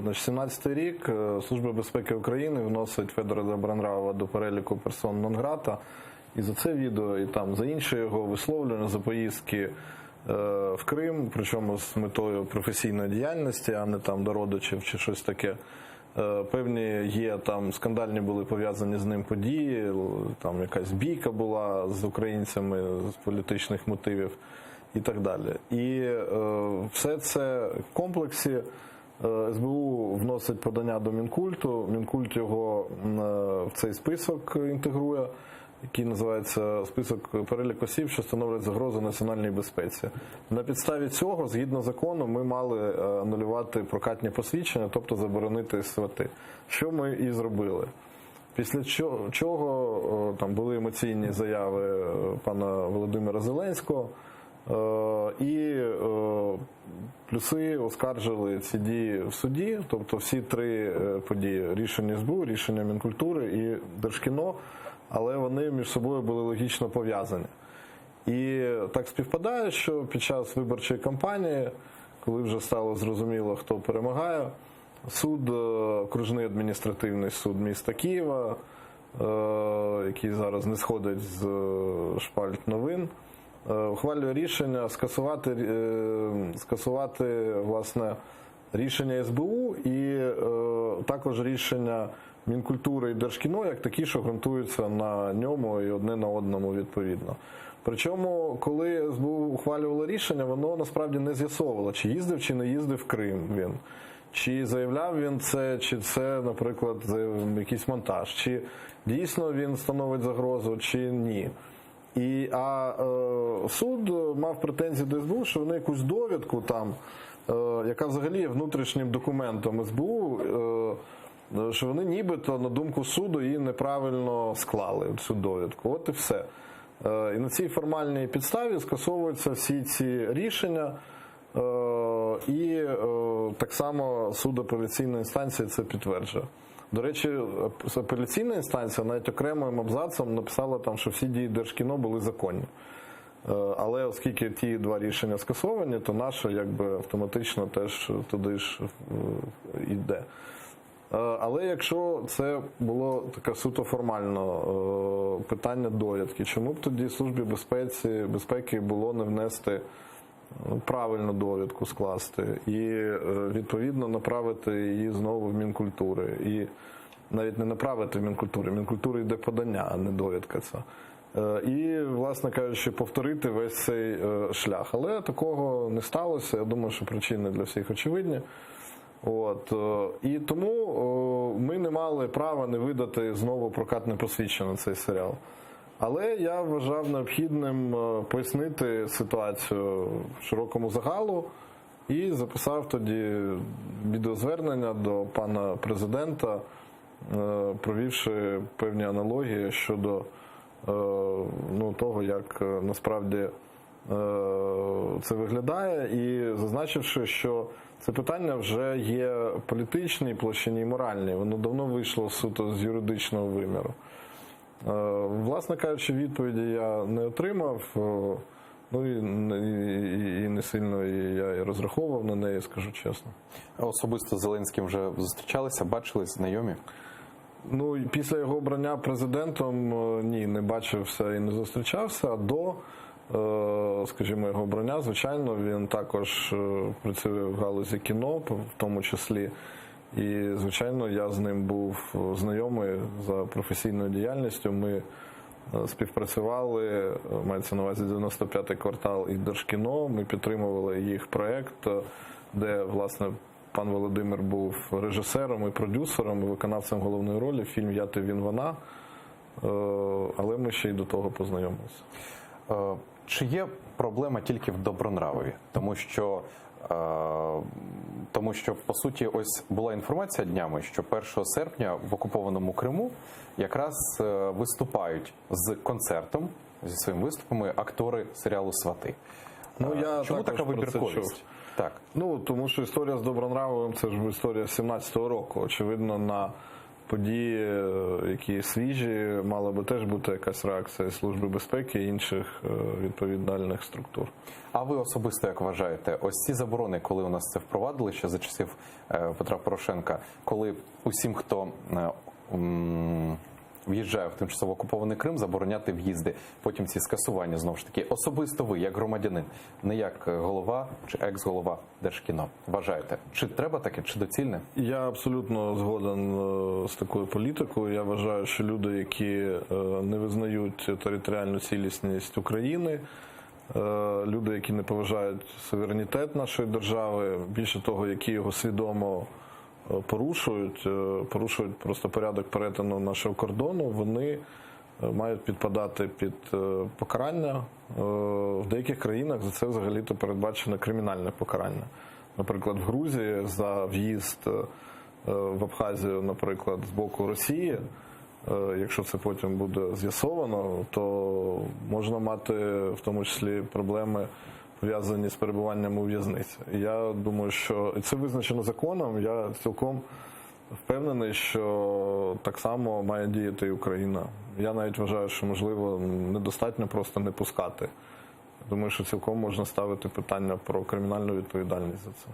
17-й рік Служба безпеки України вносить Федора Добронравова до переліку персон нон-грата. І за це відео, і там за інші його висловлювання, за поїздки в Крим, причому з метою професійної діяльності, а не там до родичів чи щось таке. Певні є там скандальні були пов'язані з ним події, там якась бійка була з українцями з політичних мотивів і так далі. І все це в комплексі. СБУ вносить подання до Мінкульту, Мінкульт його в цей список інтегрує, який називається список перелік осіб, що становлять загрозу національній безпеці. На підставі цього, згідно закону, ми мали анулювати прокатні посвідчення, тобто заборонити СВТ. Що ми і зробили. Після чого там були емоційні заяви пана Володимира Зеленського, і плюси оскаржили ці дії в суді, тобто всі три події – рішення СБУ, рішення Мінкультури і Держкіно, але вони між собою були логічно пов'язані. І так співпадає, що під час виборчої кампанії, коли вже стало зрозуміло, хто перемагає, суд, окружний адміністративний суд міста Києва, який зараз не сходить з шпальт новин, ухвалює рішення скасувати власне, рішення СБУ і також рішення Мінкультури і Держкіно, як такі, що ґрунтуються на ньому і одне на одному відповідно. Причому, коли СБУ ухвалювало рішення, воно насправді не з'ясовувало, чи їздив, чи не їздив в Крим він. Чи заявляв він це, чи це, наприклад, якийсь монтаж, чи дійсно він становить загрозу, чи ні. А суд мав претензії до СБУ, що вони якусь довідку там, яка взагалі є внутрішнім документом СБУ, що вони нібито, на думку суду, її неправильно склали, цю довідку. От і все. І на цій формальній підставі скасовуються всі ці рішення, і так само суд апеляційної інстанції це підтверджує. До речі, апеляційна інстанція навіть окремим абзацом написала там, що всі дії Держкіно були законні. Але оскільки ті два рішення скасовані, то наше якби автоматично теж туди ж йде. Але якщо це було таке суто формально питання довідки, чому б тоді Службі безпеки було не внести правильну довідку скласти і відповідно направити її знову в Мінкультури. І навіть не направити в Мінкультури. Мінкультури йде подання, а не довідка ця. І, власне кажучи, повторити весь цей шлях. Але такого не сталося. Я думаю, що причини для всіх очевидні. І тому ми не мали права не видати знову прокатне посвідчення на цей серіал. Але я вважав необхідним пояснити ситуацію широкому загалу і записав тоді відеозвернення до пана президента, провівши певні аналогії щодо того, як насправді це виглядає, і зазначивши, що це питання вже є політичній площині і моральній. Воно давно вийшло суто з юридичного виміру. Власне кажучи, відповіді я не отримав, і не сильно я і розраховував на неї, скажу чесно. А особисто з Зеленським вже зустрічалися, бачились, знайомі? Після його обрання президентом ні, не бачився і не зустрічався, а до, скажімо, його обрання, звичайно, він також працює в галузі кіно, в тому числі. І, звичайно, я з ним був знайомий за професійною діяльністю. Ми співпрацювали, мається на увазі 95-й квартал і Держкіно. Ми підтримували їх проєкт, де, власне, пан Володимир був режисером і продюсером, і виконавцем головної ролі. Фільм «Я, ти, він, вона». Але ми ще й до того познайомилися. Чи є проблема тільки в Добронравові? Тому що, по суті, ось була інформація днями, що 1 серпня в окупованому Криму якраз виступають з концертом, зі своїми виступами, актори серіалу «Свати». Чому така вибірковість? Тому що історія з Добронравовим – це ж історія 17-го року. Очевидно, на події, які свіжі, мала би теж бути якась реакція Служби безпеки і інших відповідальних структур. А ви особисто як вважаєте, ось ці заборони, коли у нас це впровадили ще за часів Петра Порошенка, коли усім, хто в'їжджає в тимчасово окупований Крим, забороняти в'їзди, потім ці скасування, знову ж таки, особисто ви, як громадянин, не як голова чи екс-голова Держкіно, вважаєте, чи треба таке, чи доцільне? Я абсолютно згоден з такою політикою. Я вважаю, що люди, які не визнають територіальну цілісність України, люди, які не поважають суверенітет нашої держави, більше того, які його свідомо порушують просто порядок перетину нашого кордону, вони мають підпадати під покарання. В деяких країнах за це взагалі-то передбачено кримінальне покарання. Наприклад, в Грузії за в'їзд в Абхазію, наприклад, з боку Росії, якщо це потім буде з'ясовано, то можна мати в тому числі проблеми, пов'язані з перебуванням у в'язниці. Я думаю, що і це визначено законом. Я цілком впевнений, що так само має діяти і Україна. Я навіть вважаю, що, можливо, недостатньо просто не пускати. Думаю, що цілком можна ставити питання про кримінальну відповідальність за це.